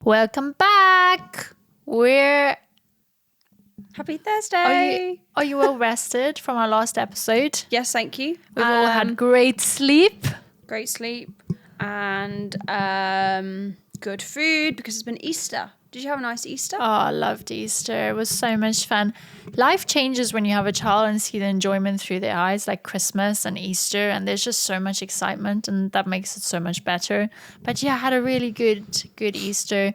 Welcome back. We're Happy Thursday. Are you well rested from our last episode? Yes, thank you. We've all had great sleep. Great sleep and good food because it's been Easter. Did you have a nice Easter? Oh, I loved Easter. It was so much fun. Life changes when you have a child and see the enjoyment through their eyes, like Christmas and Easter, and there's just so much excitement, and that makes it so much better. But yeah, I had a really good Easter.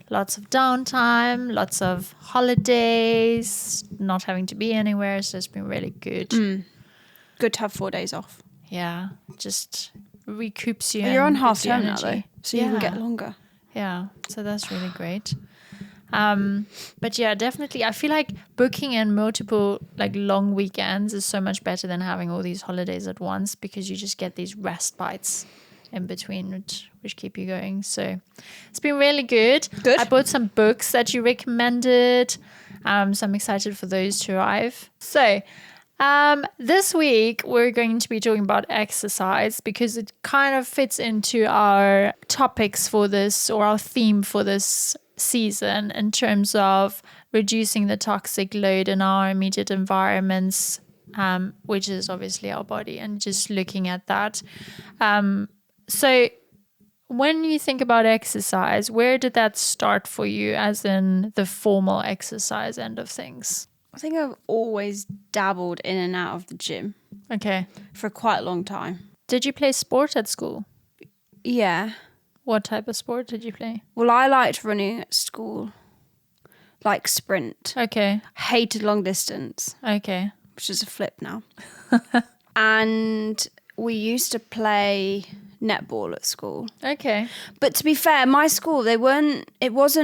Lots of downtime, lots of holidays, not having to be anywhere, so it's been really good. Good to have 4 days off. Yeah, just recoups you. You're on and half gives you term now, energy. though, so you can get longer. Yeah, so that's really great. But yeah, definitely, I feel like booking in multiple like long weekends is so much better than having all these holidays at once, because you just get these rest bites in between which keep you going. So it's been really good. I bought some books that you recommended, so I'm excited for those to arrive. So this week we're going to be talking about exercise, because it kind of fits into our topics for this, or our theme for this season, in terms of reducing the toxic load in our immediate environments, which is obviously our body, and just looking at that. So when you think about exercise, where did that start for you, as in the formal exercise end of things? I think I've always dabbled in and out of the gym. Okay. For quite a long time. Did you play sport at school? Yeah. What type of sport did you play? Well, I liked running at school. Like sprint. Okay. Hated long distance. Okay. Which is a flip now. And we used to play netball at school. Okay. But to be fair, my school, there was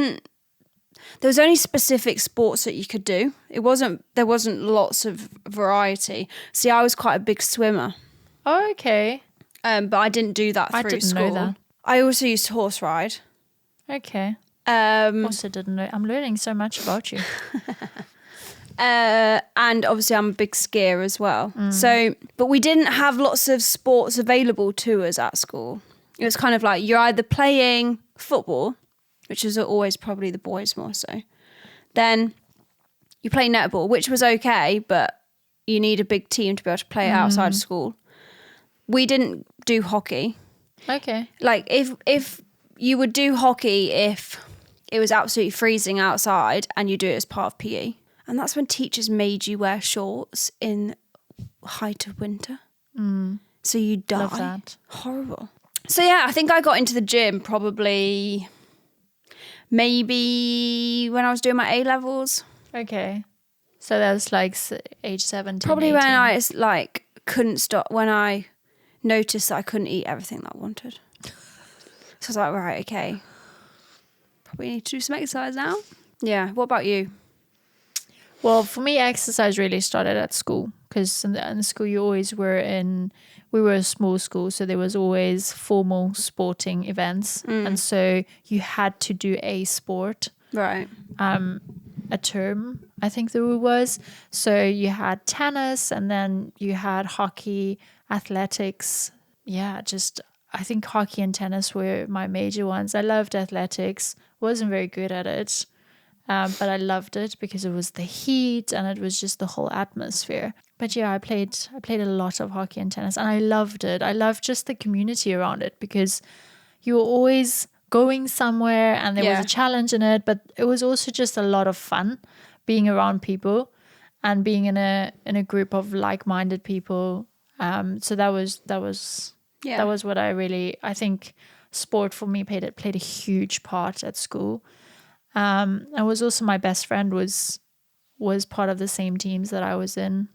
only specific sports that you could do. There wasn't lots of variety. See, I was quite a big swimmer. Oh, okay. But I didn't do that through school. I didn't know that. I also used to horse ride. Okay. Also didn't know. I'm learning so much about you. And obviously I'm a big skier as well. So, but we didn't have lots of sports available to us at school. It was kind of like you're either playing football, which is always probably the boys more so. Then you play netball, which was okay, but you need a big team to be able to play outside of school. We didn't do hockey. Okay. Like if you would do hockey if it was absolutely freezing outside and you do it as part of PE. And that's when teachers made you wear shorts in height of winter. So you die. Love that. Horrible. So yeah, I think I got into the gym probably maybe when I was doing my A-levels. Okay. So that's like age 17, Probably 18. when I like couldn't stop, when I noticed that I couldn't eat everything that I wanted. So I was like, right, okay. Probably need to do some exercise now. Yeah. What about you? Well, for me, exercise really started at school, because in the school we were a small school, so there was always formal sporting events. And so you had to do a sport. Right. A term, I think the rule was. So you had tennis, and then you had hockey, athletics. Yeah, I think hockey and tennis were my major ones. I loved athletics. Wasn't very good at it. But I loved it because it was the heat and it was just the whole atmosphere. But yeah, I played a lot of hockey and tennis, and I loved it. I loved just the community around it, because you were always going somewhere and there was a challenge in it, but it was also just a lot of fun being around people and being in a group of like-minded people. So that was what I think sport for me played a huge part at school. And was also my best friend was part of the same teams that I was in.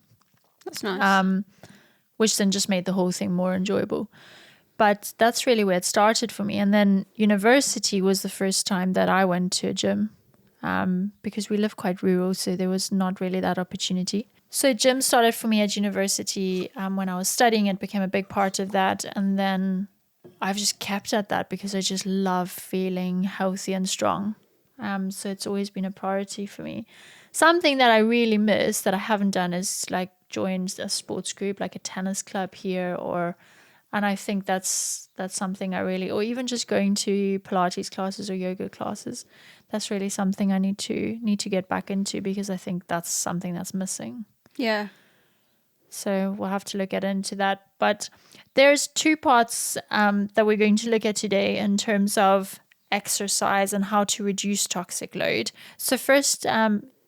That's nice. Which then just made the whole thing more enjoyable. But that's really where it started for me. And then university was the first time that I went to a gym, because we live quite rural, so there was not really that opportunity. So gym started for me at university. When I was studying, it became a big part of that. And then I've just kept at that because I just love feeling healthy and strong. So it's always been a priority for me. Something that I really miss that I haven't done is like joined a sports group, like a tennis club here, and I think that's something I really, or even just going to Pilates classes or yoga classes. That's really something I need to get back into, because I think that's something that's missing. Yeah. So we'll have to look into that. But there's two parts that we're going to look at today in terms of exercise and how to reduce toxic load. So first,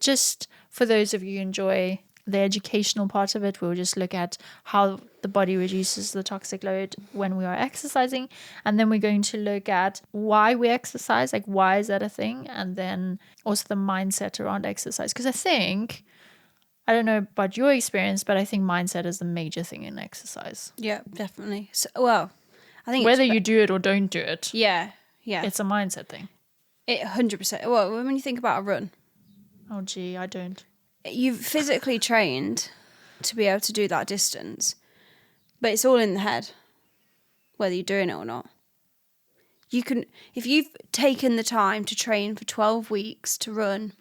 just for those of you who enjoy the educational part of it, we'll just look at how the body reduces the toxic load when we are exercising. And then we're going to look at why we exercise, like why is that a thing? And then also the mindset around exercise. Because I don't know about your experience, but I think mindset is the major thing in exercise. Yeah, definitely. So, well, I think whether you do it or don't do it, yeah, it's a mindset thing. 100%. Well, when you think about a run, Oh, gee, I don't. you've physically trained to be able to do that distance, but it's all in the head, whether you're doing it or not. You can, if you've taken the time to train for 12 weeks to run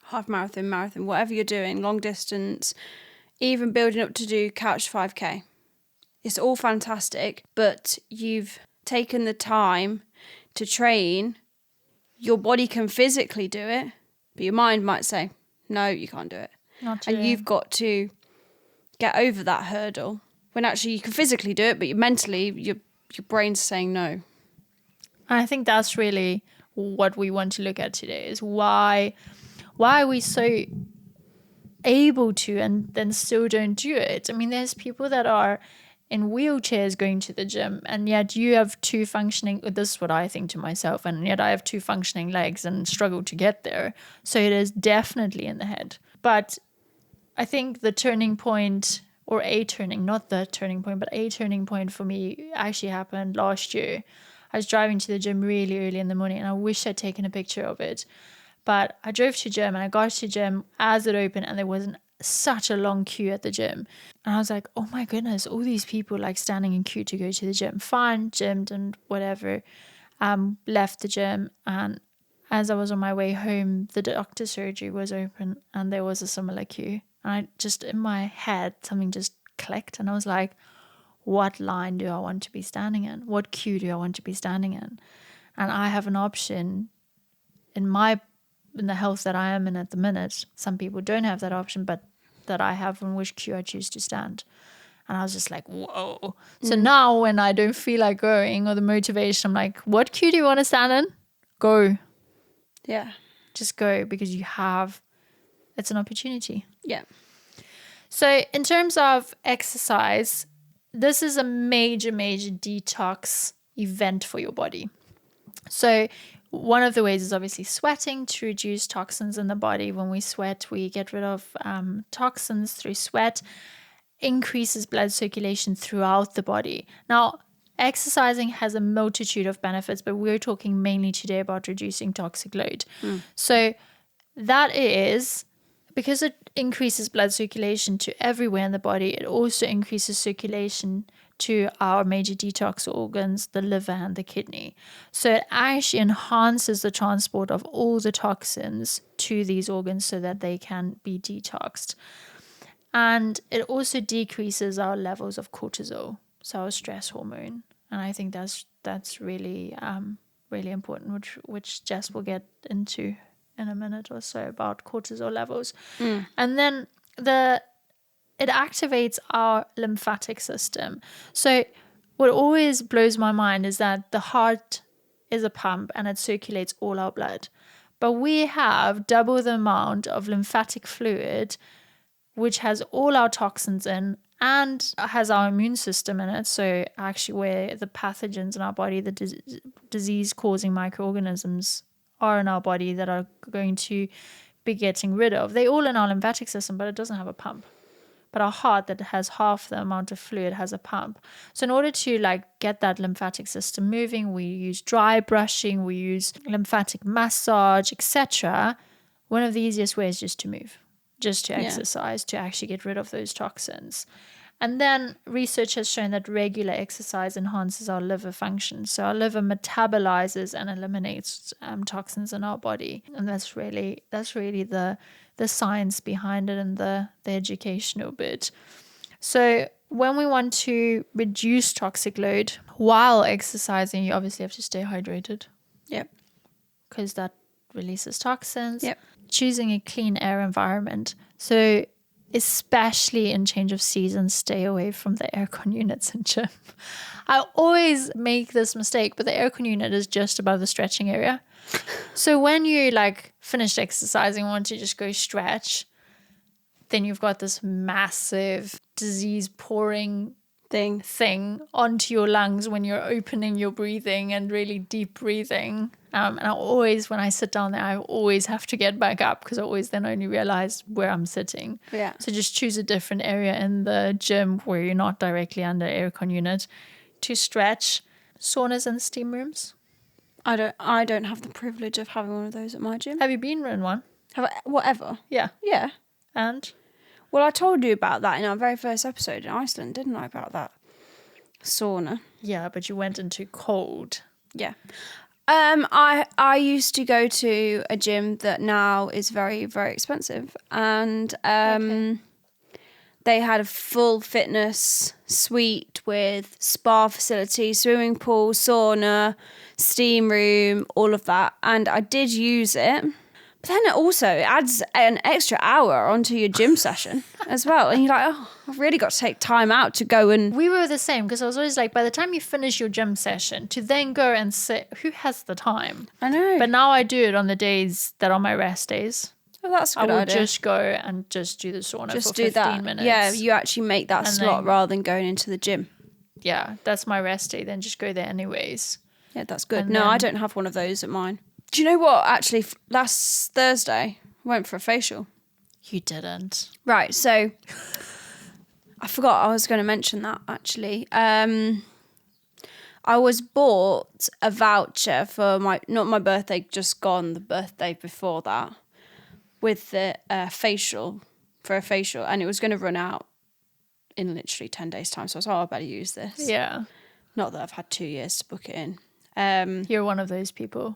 half marathon, whatever you're doing, long distance, even building up to do couch 5K, it's all fantastic, but you've taken the time to train. Your body can physically do it, but your mind might say, no, you can't do it. Not today. And you've got to get over that hurdle, when actually you can physically do it, but mentally your brain's saying no. I think that's really what we want to look at today, is why are we so able to and then still don't do it? I mean, there's people that are in wheelchairs going to the gym, and yet you have two functioning, this is what I think to myself, and yet I have two functioning legs and struggle to get there. So it is definitely in the head. But I think the turning point, or a turning point for me actually happened last year. I was driving to the gym really early in the morning, and I wish I'd taken a picture of it. But I drove to gym, and I got to gym as it opened, and there wasn't such a long queue at the gym. And I was like, oh my goodness, all these people like standing in queue to go to the gym. Fine, gymmed and whatever. Left the gym, and as I was on my way home, the doctor's surgery was open, and there was a similar queue. And I just, in my head, something just clicked, and I was like, what line do I want to be standing in? What queue do I want to be standing in? And I have an option in the health that I am in at the minute. Some people don't have that option, but that I have on which queue I choose to stand. And I was just like, whoa. So now when I don't feel like going, or the motivation, I'm like, what queue do you want to stand in? Go. Yeah. Just go, because it's an opportunity. Yeah. So in terms of exercise, this is a major, major detox event for your body. So one of the ways is obviously sweating to reduce toxins in the body. When we sweat, we get rid of toxins through sweat, increases blood circulation throughout the body. Now, exercising has a multitude of benefits, but we're talking mainly today about reducing toxic load. So that is, because it increases blood circulation to everywhere in the body, it also increases circulation to our major detox organs, the liver and the kidney. So it actually enhances the transport of all the toxins to these organs so that they can be detoxed. And it also decreases our levels of cortisol, so our stress hormone. And I think that's really really important, which Jess will get into in a minute or so, about cortisol levels. And then it activates our lymphatic system. So what always blows my mind is that the heart is a pump and it circulates all our blood. But we have double the amount of lymphatic fluid, which has all our toxins in and has our immune system in it. So actually where the pathogens in our body, the disease-causing microorganisms are in our body that are going to be getting rid of. They're all in our lymphatic system, but it doesn't have a pump. But our heart, that has half the amount of fluid, has a pump. So in order to get that lymphatic system moving, we use dry brushing, we use lymphatic massage, etc. One of the easiest ways is just to move, just to exercise, to actually get rid of those toxins. And then research has shown that regular exercise enhances our liver function. So our liver metabolizes and eliminates toxins in our body. And that's really the science behind it and the educational bit. So when we want to reduce toxic load while exercising, you obviously have to stay hydrated. Yep. Because that releases toxins. Yep. Choosing a clean air environment. So especially in change of season, stay away from the aircon units in gym. I always make this mistake, but the aircon unit is just above the stretching area. So when you like finished exercising, want to just go stretch, then you've got this massive disease pouring thing onto your lungs when you're opening your breathing and really deep breathing. And I always, when I sit down there, I always have to get back up because I always then only realize where I'm sitting. Yeah. So just choose a different area in the gym where you're not directly under aircon unit to stretch. Saunas and steam rooms. I don't have the privilege of having one of those at my gym. Have you been in one? Have I, whatever? Yeah. Yeah. And? Well, I told you about that in our very first episode in Iceland, didn't I? About that sauna. Yeah, but you went into cold. Yeah. I used to go to a gym that now is very, very expensive, and they had a full fitness suite with spa facility, swimming pool, sauna, steam room, all of that, and I did use it. But then it adds an extra hour onto your gym session as well. And you're like, oh, I've really got to take time out to go and... We were the same because I was always like, by the time you finish your gym session, to then go and sit, who has the time? I know. But now I do it on the days that are my rest days. Oh, that's a good idea. I will idea. just go and just do the sauna just for do 15 that. minutes. Yeah, you actually make that slot rather than going into the gym. Yeah, that's my rest day. Then just go there anyways. Yeah, that's good. And no, then... I don't have one of those at mine. Do you know what? Actually, last Thursday, I went for a facial. You didn't. Right, so I forgot I was going to mention that, actually. I was bought a voucher for not my birthday, just gone, the birthday before that, with the facial, for a facial, and it was going to run out in literally 10 days' time. So I was like, oh, I better use this. Yeah. Not that I've had 2 years to book it in. You're one of those people.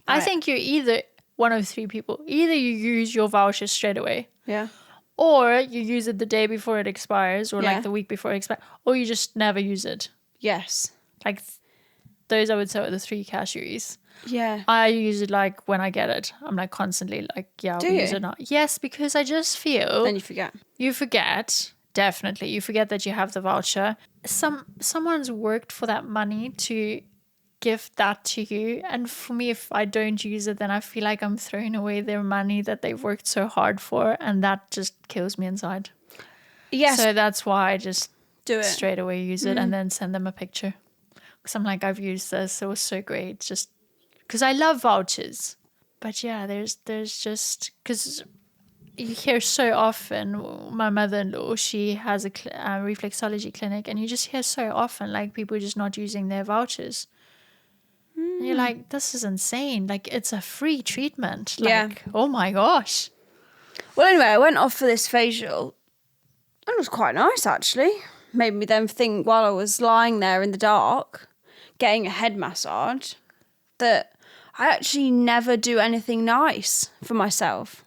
I think you're either one of three people. Either you use your voucher straight away. Yeah. Or you use it the day before it expires or like the week before it expires. Or you just never use it. Yes. Like those I would say are the three categories. Yeah. I use it like when I get it. I'm like constantly like, yeah, I'll use it now. Yes, because I just feel... Then you forget. You forget. Definitely. You forget that you have the voucher. Someone's worked for that money to gift that to you, and for me, if I don't use it, then I feel like I'm throwing away their money that they've worked so hard for, and that just kills me inside. Yes. So that's why I just do it straight away, use it, and then send them a picture, because I'm like, I've used this, it was so great, just because I love vouchers. But yeah, there's just because you hear so often, my mother-in-law, she has a reflexology clinic, and you just hear so often like people just not using their vouchers. And you're like, this is insane. Like, it's a free treatment. Like, oh my gosh. Well, anyway, I went off for this facial. It was quite nice, actually. Made me then think while I was lying there in the dark, getting a head massage, that I actually never do anything nice for myself.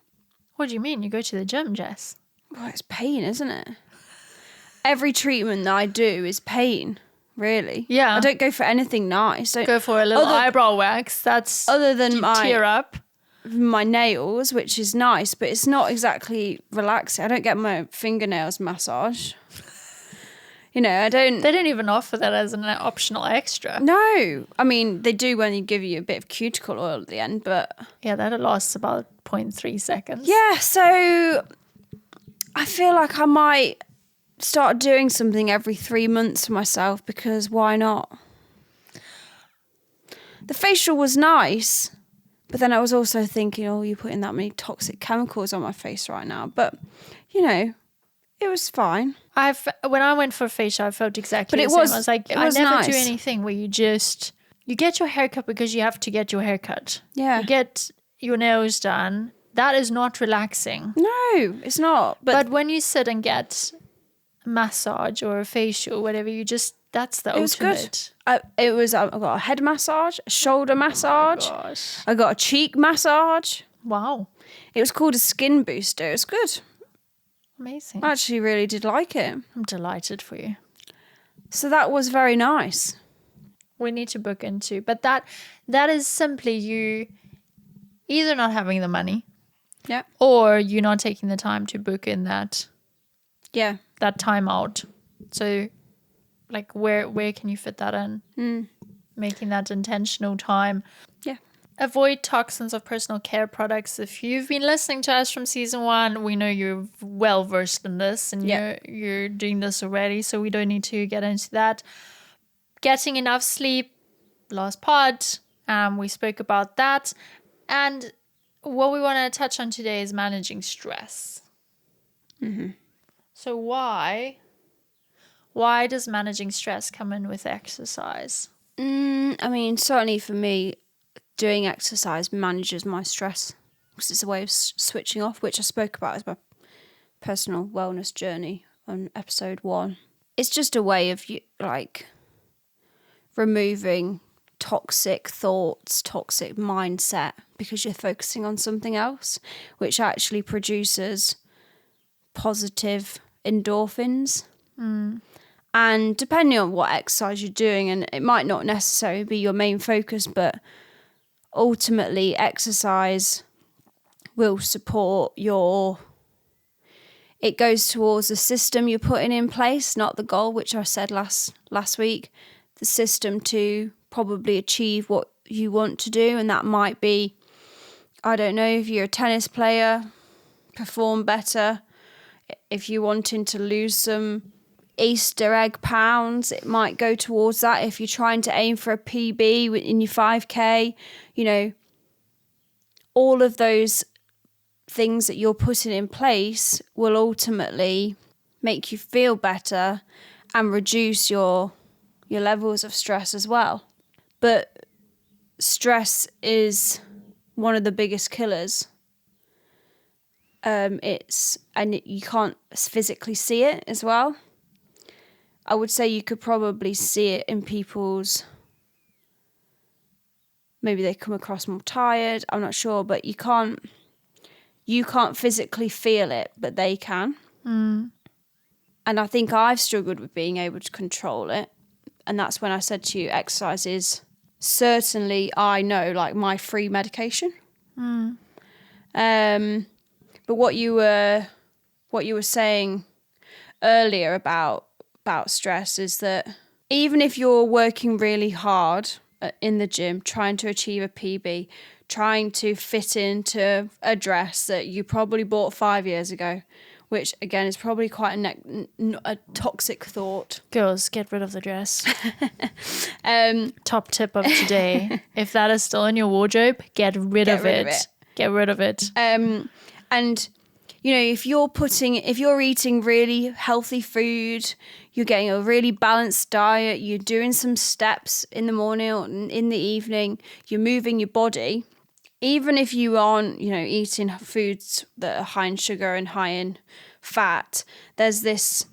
What do you mean? You go to the gym, Jess? Well, it's pain, isn't it? Every treatment that I do is pain. Really? Yeah. I don't go for anything nice. Go for a little eyebrow wax. That's other than tear up. My nails, which is nice, but it's not exactly relaxing. I don't get my fingernails massage. You know, I don't... They don't even offer that as an optional extra. No. I mean, they do when you give you a bit of cuticle oil at the end, but... Yeah, that lasts about 0.3 seconds. Yeah, so I feel like I might start doing something every 3 months for myself, because why not? The facial was nice, but then I was also thinking, oh, you're putting that many toxic chemicals on my face right now. But, you know, it was fine. When I went for a facial, I felt exactly the same. I was like, I never do anything where you get your haircut because you have to get your haircut. Yeah. You get your nails done. That is not relaxing. No, it's not. But when you sit and get massage or a facial, whatever. That's the It was good. ultimate. I got a head massage, a shoulder massage. Oh my gosh. I got a cheek massage. Wow. It was called a skin booster. It was good. Amazing. I actually really did like it. I'm delighted for you. So that was very nice. We need to book into, but that is simply you either not having the money, Yeah. or you're not taking the time to book in that Yeah. time out. So like where can you fit that in? Making that intentional time. Yeah. Avoid toxins of personal care products. If you've been listening to us from season 1, we know you're well versed in this, and you're doing this already, so we don't need to get into that. Getting enough sleep, last pod, we spoke about that. And what we want to touch on today is managing stress. So why does managing stress come in with exercise? I mean, certainly for me, doing exercise manages my stress because it's a way of switching off, which I spoke about as my personal wellness journey on episode 1. It's just a way of removing toxic thoughts, toxic mindset, because you're focusing on something else, which actually produces positive endorphins. And depending on what exercise you're doing, and it might not necessarily be your main focus, but ultimately exercise will support it goes towards the system you're putting in place, not the goal, which I said last week, the system to probably achieve what you want to do. And that might be, I don't know, if you're a tennis player, perform better. If you're wanting to lose some Easter egg pounds, it might go towards that. If you're trying to aim for a PB in your 5K, all of those things that you're putting in place will ultimately make you feel better and reduce your levels of stress as well. But stress is one of the biggest killers. And you can't physically see it as well. I would say you could probably see it in people's, maybe they come across more tired, I'm not sure, but you can't physically feel it, but they can. And I think I've struggled with being able to control it. And that's when I said to you, exercise is certainly, I know, like my free medication. But what you were saying earlier about stress is that even if you're working really hard in the gym, trying to achieve a PB, trying to fit into a dress that you probably bought 5 years ago, which again is probably quite a toxic thought. Girls, get rid of the dress. Top tip of today. If that is still in your wardrobe, get rid of it. Get rid of it. And if you're eating really healthy food, you're getting a really balanced diet, you're doing some steps in the morning or in the evening, you're moving your body, even if you aren't, eating foods that are high in sugar and high in fat, there's this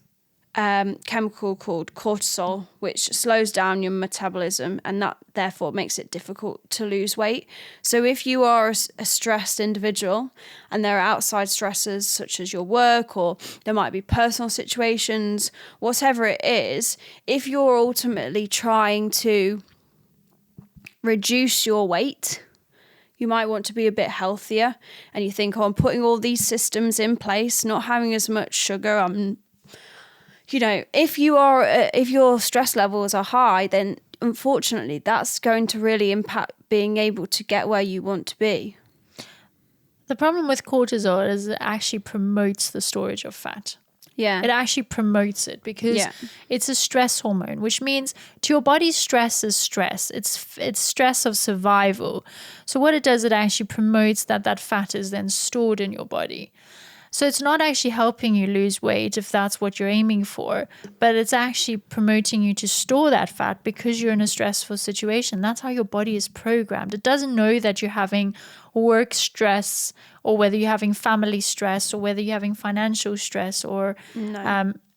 chemical called cortisol, which slows down your metabolism, and that therefore makes it difficult to lose weight. So if you are a stressed individual and there are outside stressors such as your work, or there might be personal situations, whatever it is, if you're ultimately trying to reduce your weight, you might want to be a bit healthier, and you think, I'm putting all these systems in place, not having as much sugar, if your stress levels are high, then unfortunately that's going to really impact being able to get where you want to be. The problem with cortisol is it actually promotes the storage of fat. Yeah. It actually promotes it because it's a stress hormone, which means to your body, stress is stress. It's stress of survival. So what it does, it actually promotes that fat is then stored in your body. So it's not actually helping you lose weight if that's what you're aiming for, but it's actually promoting you to store that fat because you're in a stressful situation. That's how your body is programmed. It doesn't know that you're having work stress, or whether you're having family stress, or whether you're having financial stress, or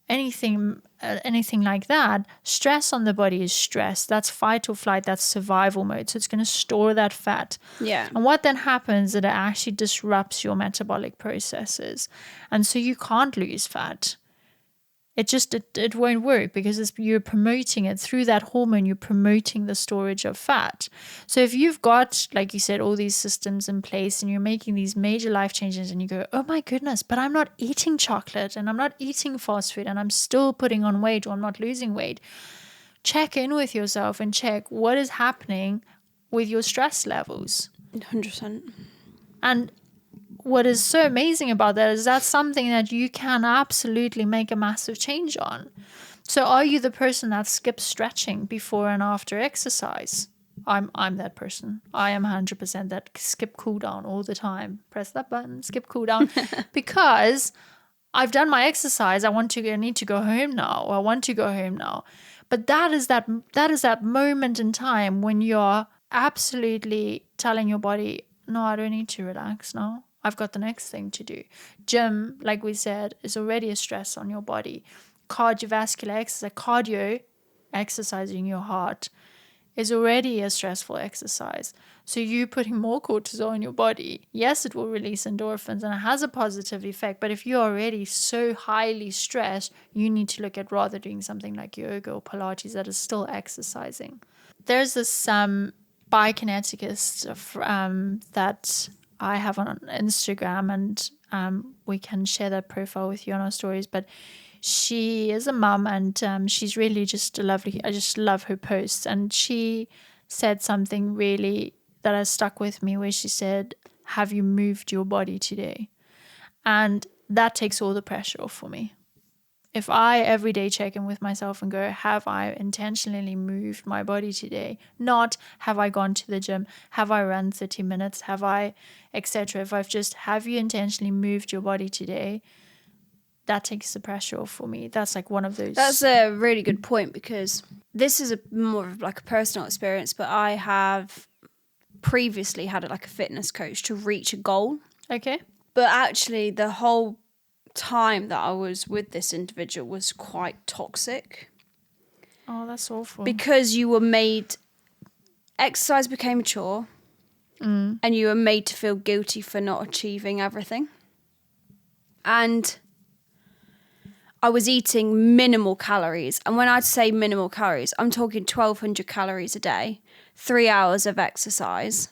anything like that, stress on the body is stress. That's fight or flight. That's survival mode. So it's going to store that fat. Yeah. And what then happens is it actually disrupts your metabolic processes. And so you can't lose fat. It won't work because you're promoting it through that hormone. You're promoting the storage of fat. So if you've got, like you said, all these systems in place and you're making these major life changes and you go, oh my goodness, but I'm not eating chocolate and I'm not eating fast food and I'm still putting on weight or I'm not losing weight. Check in with yourself and check what is happening with your stress levels. 100%. And what is so amazing about that is that's something that you can absolutely make a massive change on. So are you the person that skips stretching before and after exercise? I'm that person. I am 100% that skip cool down all the time. Press that button, skip cool down. Because I've done my exercise. I need to go home now. Or I want to go home now. But that is that moment in time when you're absolutely telling your body, no, I don't need to relax now. I've got the next thing to do. Gym, like we said, is already a stress on your body. Cardiovascular exercise, cardio, exercising your heart, is already a stressful exercise. So you putting more cortisol in your body, yes, it will release endorphins and it has a positive effect. But if you're already so highly stressed, you need to look at rather doing something like yoga or Pilates that is still exercising. There's this biokineticist that I have on Instagram, and we can share that profile with you on our stories. But she is a mum, and she's really just I just love her posts. And she said something really that has stuck with me, where she said, "Have you moved your body today?" And that takes all the pressure off for me. If I every day check in with myself and go, have I intentionally moved my body today? Not have I gone to the gym? Have I run 30 minutes? Have I, etc. If I've just, have you intentionally moved your body today? That takes the pressure off for me. That's like one of those. That's a really good point, because this is more of like a personal experience, but I have previously had like a fitness coach to reach a goal. Okay. But actually the whole time that I was with this individual was quite toxic. Oh, that's awful. Because you were made, exercise became a chore, and you were made to feel guilty for not achieving everything. And I was eating minimal calories. And when I say minimal calories, I'm talking 1,200 calories a day, 3 hours of exercise.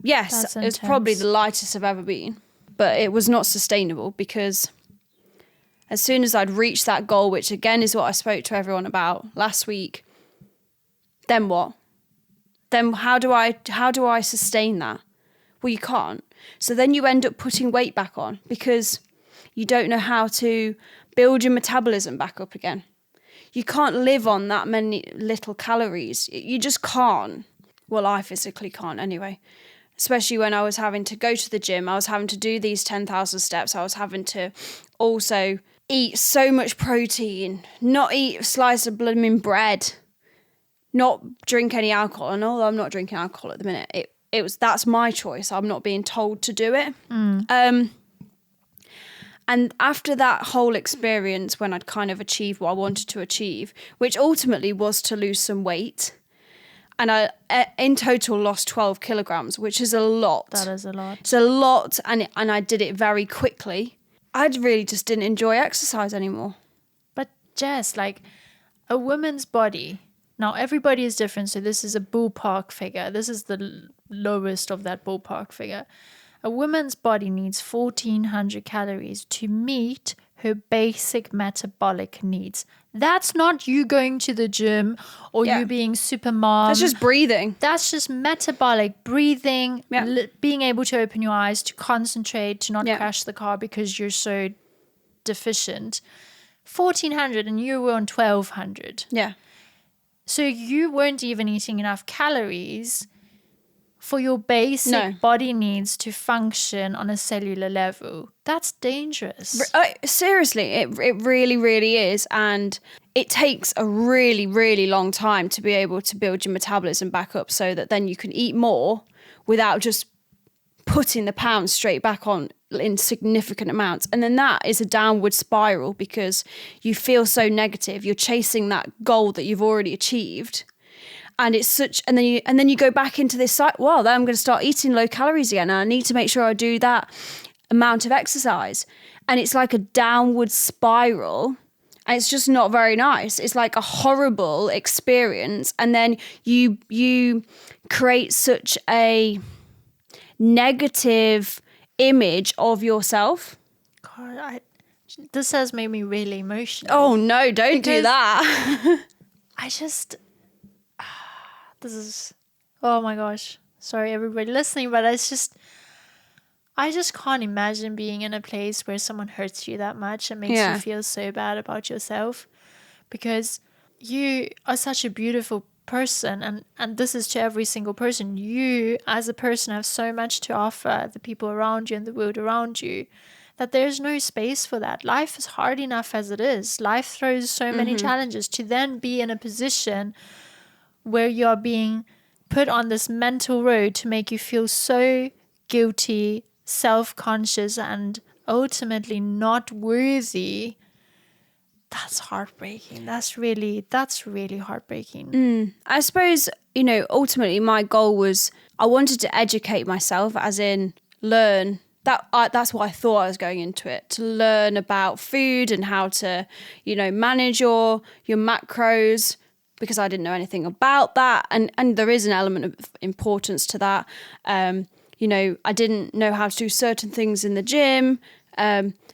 Yes, it was probably the lightest I've ever been. But it was not sustainable, because as soon as I'd reached that goal, which again is what I spoke to everyone about last week, then what? Then how do I sustain that? Well, you can't. So then you end up putting weight back on because you don't know how to build your metabolism back up again. You can't live on that many little calories. You just can't. Well, I physically can't anyway. Especially when I was having to go to the gym, I was having to do these 10,000 steps. I was having to also eat so much protein, not eat a slice of blooming bread, not drink any alcohol. And although I'm not drinking alcohol at the minute, that's my choice. I'm not being told to do it. And after that whole experience, when I'd kind of achieved what I wanted to achieve, which ultimately was to lose some weight, and I, in total, lost 12 kilograms, which is a lot. That is a lot. It's a lot, and I did it very quickly. I really just didn't enjoy exercise anymore. But Jess, like a woman's body, now everybody is different, so this is a ballpark figure. This is the lowest of that ballpark figure. A woman's body needs 1,400 calories to meet her basic metabolic needs. That's not you going to the gym or you being super mom. That's just breathing. That's just metabolic breathing, being able to open your eyes, to concentrate, to not crash the car because you're so deficient. 1,400 and you were on 1,200. Yeah. So you weren't even eating enough calories for your basic body needs to function on a cellular level. That's dangerous. Seriously, it really, really is. And it takes a really, really long time to be able to build your metabolism back up so that then you can eat more without just putting the pounds straight back on in significant amounts. And then that is a downward spiral because you feel so negative. You're chasing that goal that you've already achieved. And it's such, and then you go back into this cycle. Well, then I'm going to start eating low calories again. And I need to make sure I do that amount of exercise. And it's like a downward spiral. And it's just not very nice. It's like a horrible experience. And then you create such a negative image of yourself. God, this has made me really emotional. Oh no, don't do that. This is, oh my gosh. Sorry, everybody listening, but I just can't imagine being in a place where someone hurts you that much and makes you feel so bad about yourself, because you are such a beautiful person, and this is to every single person. You as a person have so much to offer the people around you and the world around you that there's no space for that. Life is hard enough as it is. Life throws so many challenges. To then be in a position where you're being put on this mental road to make you feel so guilty, self-conscious, and ultimately not worthy, that's heartbreaking. That's really heartbreaking. I suppose, ultimately my goal was I wanted to educate myself, as in learn. That's what I thought I was going into it, to learn about food and how to, manage your macros, because I didn't know anything about that. And there is an element of importance to that. I didn't know how to do certain things in the gym.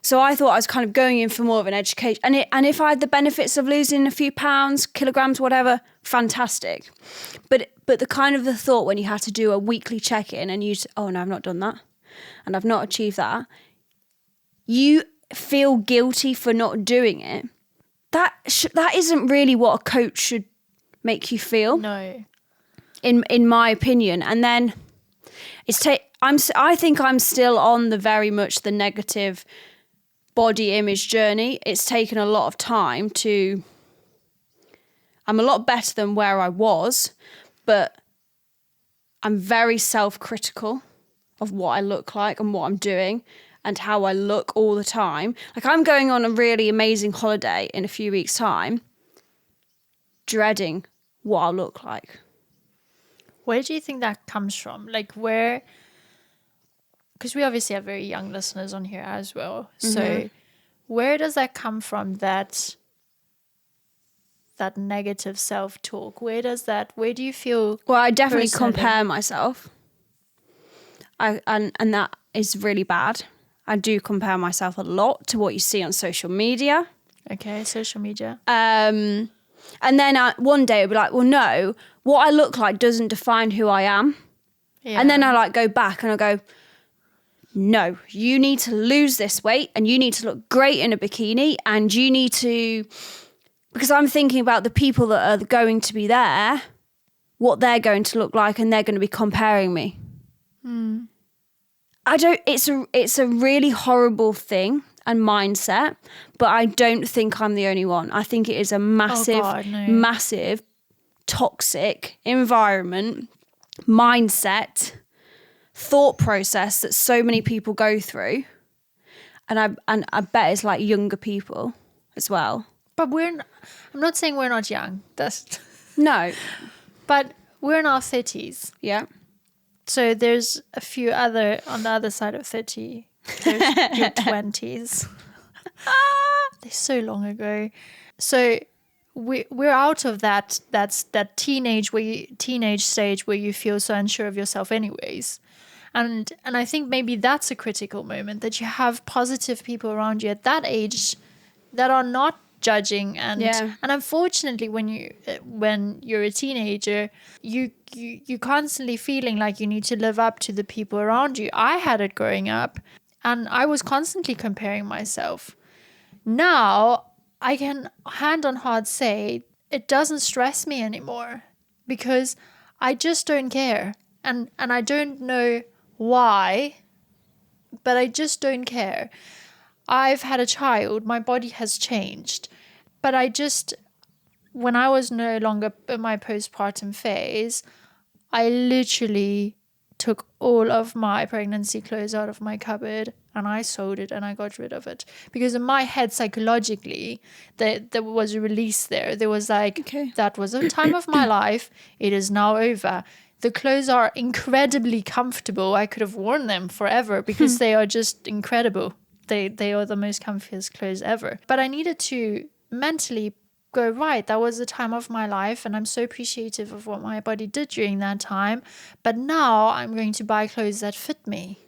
So I thought I was kind of going in for more of an education. And if I had the benefits of losing a few pounds, kilograms, whatever, fantastic. But the kind of the thought when you have to do a weekly check-in and oh no, I've not done that and I've not achieved that, you feel guilty for not doing it. That isn't really what a coach should make you feel. No. In my opinion. And then I think I'm still on the very much the negative body image journey. It's taken a lot of time I'm a lot better than where I was, but I'm very self-critical of what I look like and what I'm doing and how I look all the time. Like, I'm going on a really amazing holiday in a few weeks' time, dreading what I'll look like. Where do you think that comes from? Like, where... Because we obviously have very young listeners on here as well. So where does that come from, that negative self-talk? Where do you feel... Well, I definitely personally compare myself. And that is really bad. I do compare myself a lot to what you see on social media. Okay, social media. And then one day I'll be like, well, no, what I look like doesn't define who I am. Yeah. And then I go back and I go, no, you need to lose this weight and you need to look great in a bikini, and you need to, because I'm thinking about the people that are going to be there, what they're going to look like, and they're going to be comparing me. It's a really horrible thing and mindset, but I don't think I'm the only one. I think it is a massive toxic environment, mindset, thought process that so many people go through. And I bet it's like younger people as well. But I'm not saying we're not young. No. But we're in our 30s. Yeah. So there's a few on the other side of 30. There's your 20s. They're so long ago. So we're out of that teenage stage where you feel so unsure of yourself anyways. And I think maybe that's a critical moment, that you have positive people around you at that age that are not judging, and unfortunately when you're a teenager, you constantly feeling like you need to live up to the people around you. I had it growing up, and I was constantly comparing myself. Now I can hand on heart say it doesn't stress me anymore, because I just don't care, and I don't know why, but I just don't care. I've had a child, my body has changed, but when I was no longer in my postpartum phase, I literally took all of my pregnancy clothes out of my cupboard and I sold it and I got rid of it. Because in my head, psychologically, there was a release there. There was like, Okay. that was a time of my life. It is now over. The clothes are incredibly comfortable. I could have worn them forever because they are just incredible. They are the most comfiest clothes ever. But I needed to mentally go, right, that was the time of my life and I'm so appreciative of what my body did during that time. But now I'm going to buy clothes that fit me.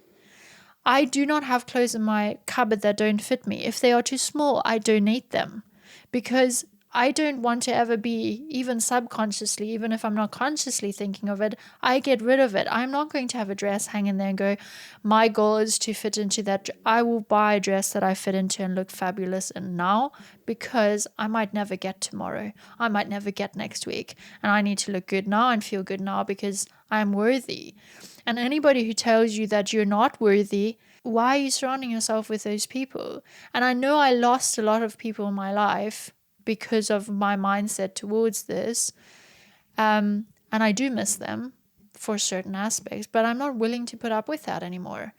I do not have clothes in my cupboard that don't fit me. If they are too small, I donate them because I don't want to ever be, even subconsciously, even if I'm not consciously thinking of it, I get rid of it. I'm not going to have a dress hang in there and go, my goal is to fit into that. I will buy a dress that I fit into and look fabulous in now because I might never get tomorrow. I might never get next week. And I need to look good now and feel good now because I'm worthy. And anybody who tells you that you're not worthy, why are you surrounding yourself with those people? And I know I lost a lot of people in my life because of my mindset towards this. And I do miss them for certain aspects, but I'm not willing to put up with that anymore.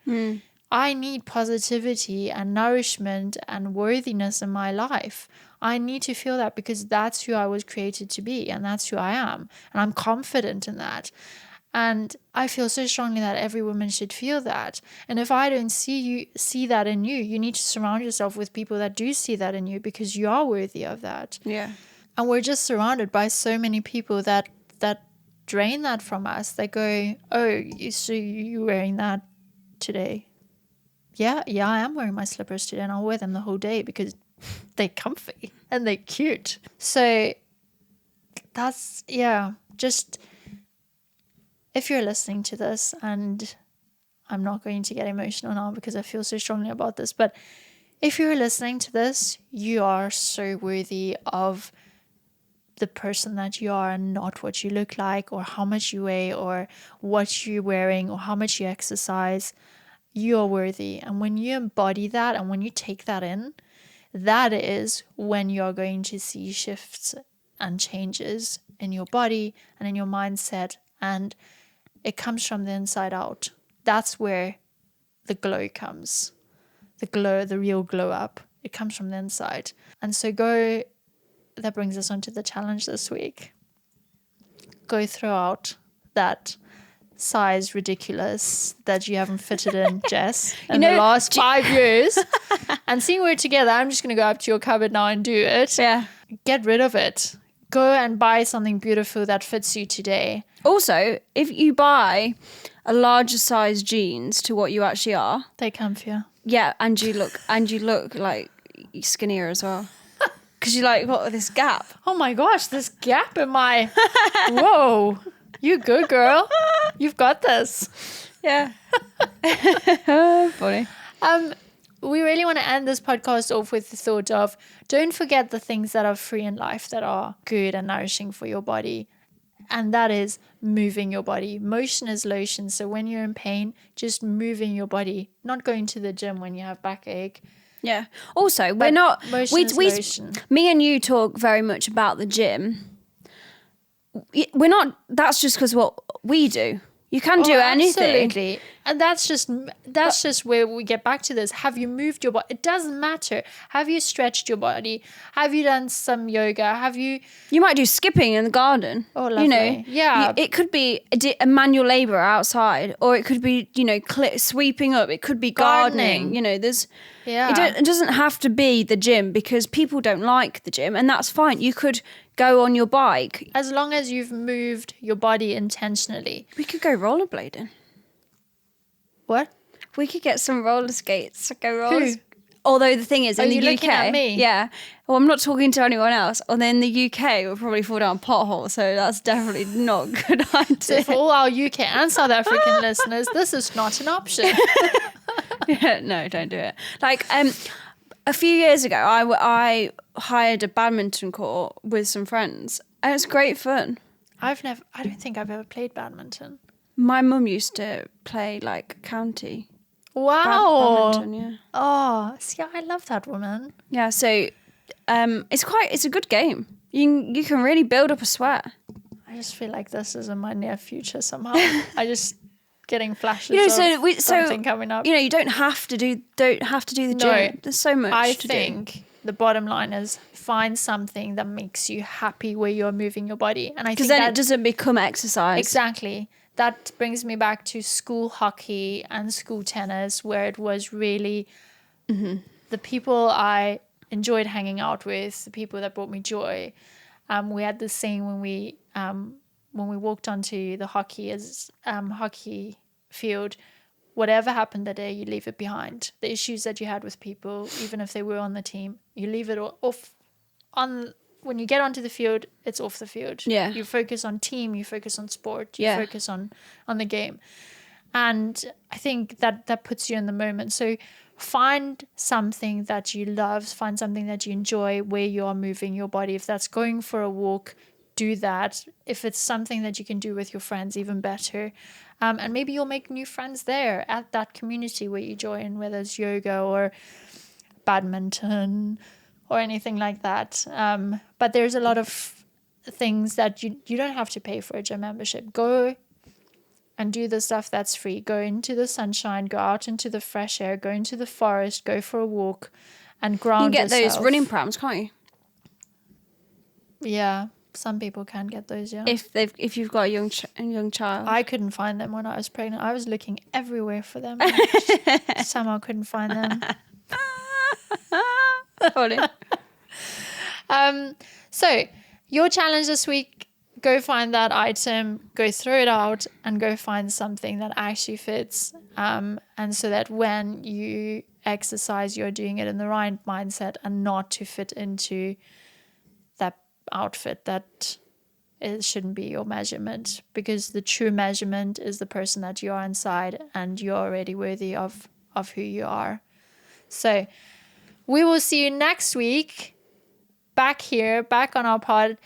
I need positivity and nourishment and worthiness in my life. I need to feel that because that's who I was created to be and that's who I am. And I'm confident in that. And I feel so strongly that every woman should feel that. And if I don't see that in you, you need to surround yourself with people that do see that in you because you are worthy of that. Yeah. And we're just surrounded by so many people that drain that from us. They go, oh, so you're wearing that today? Yeah, I am wearing my slippers today and I'll wear them the whole day because they're comfy and they're cute. So that's, just... If you're listening to this, and I'm not going to get emotional now because I feel so strongly about this, but if you're listening to this, you are so worthy of the person that you are and not what you look like or how much you weigh or what you're wearing or how much you exercise. You are worthy. And when you embody that and when you take that in, that is when you're going to see shifts and changes in your body and in your mindset, and it comes from the inside out. That's where the glow comes. The real glow up. It comes from the inside. And so that brings us on to the challenge this week. Go throw out that size ridiculous that you haven't fitted in, Jess, in the last 5 years. And seeing we're together, I'm just going to go up to your cupboard now and do it. Yeah. Get rid of it. Go and buy something beautiful that fits you today. Also, if you buy a larger size jeans to what you actually are, They're comfier. yeah, and you look like skinnier as well, because you like got this gap. Oh my gosh, this gap in my... Whoa, you good, girl. You've got this. Yeah. Funny. We really want to end this podcast off with the thought of, don't forget the things that are free in life that are good and nourishing for your body. And that is moving your body. Motion is lotion. So when you're in pain, just moving your body, not going to the gym when you have backache. Yeah. Also, we're not... Lotion. Me and you talk very much about the gym. We're not... That's just because what we do. You can do anything. Absolutely. And that's just where we get back to this. Have you moved your body? It doesn't matter. Have you stretched your body? Have you done some yoga? Have you... You might do skipping in the garden. Oh, lovely. You know, yeah. It could be a manual labour outside, or it could be, sweeping up. It could be gardening. There's... Yeah. It doesn't have to be the gym because people don't like the gym, and that's fine. You could go on your bike. As long as you've moved your body intentionally. We could go rollerblading. What? We could get some roller skates. Go roller. Who? Although the thing is, in the UK, looking at me? Yeah. Well, I'm not talking to anyone else. And then the UK will probably fall down potholes, so that's definitely not a good idea. So for all our UK and South African listeners, this is not an option. Yeah, no, don't do it. Like a few years ago, I hired a badminton court with some friends, and it's great fun. I don't think I've ever played badminton. My mum used to play like county. Wow. Badminton, yeah. Oh, see, I love that woman. Yeah, so it's a good game. You can really build up a sweat. I just feel like this is in my near future somehow. I just getting flashes You know, of something coming up. You know, you don't have to do the gym. There's so much I to think the bottom line is find something that makes you happy where you're moving your body. And I because think then it doesn't become exercise. Exactly. That brings me back to school hockey and school tennis, where it was really the people I enjoyed hanging out with, the people that brought me joy. We had this saying when we walked onto the hockey field, whatever happened that day, you leave it behind. The issues that you had with people, even if they were on the team, you leave it off. When you get onto the field, it's off the field. Yeah. You focus on team, you focus on sport, you Yeah. focus on the game. And I think that puts you in the moment. So find something that you love, find something that you enjoy where you are moving your body. If that's going for a walk, do that. If it's something that you can do with your friends, even better. And maybe you'll make new friends there at that community where you join, whether it's yoga or badminton or anything like that. But there's a lot of things that you don't have to pay for a gym membership. Go and do the stuff that's free. Go into the sunshine, go out into the fresh air, go into the forest, go for a walk and ground yourself. You can get those running prams, can't you? Yeah, some people can get those, yeah. If you've got a young child. I couldn't find them when I was pregnant. I was looking everywhere for them. Somehow couldn't find them. Funny. So your challenge this week, go find that item, go throw it out and go find something that actually fits. And so that when you exercise, you're doing it in the right mindset and not to fit into that outfit that it shouldn't be your measurement, because the true measurement is the person that you are inside and you're already worthy of who you are. So we will see you next week back on our pod.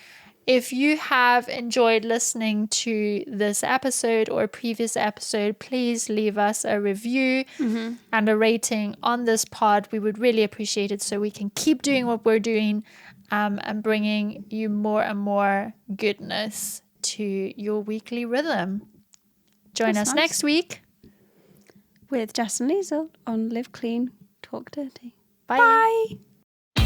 If you have enjoyed listening to this episode or a previous episode, please leave us a review and a rating on this pod. We would really appreciate it so we can keep doing what we're doing and bringing you more and more goodness to your weekly rhythm. Join us next week with Jess and Liesel on Live Clean, Talk Dirty. Bye. Bye.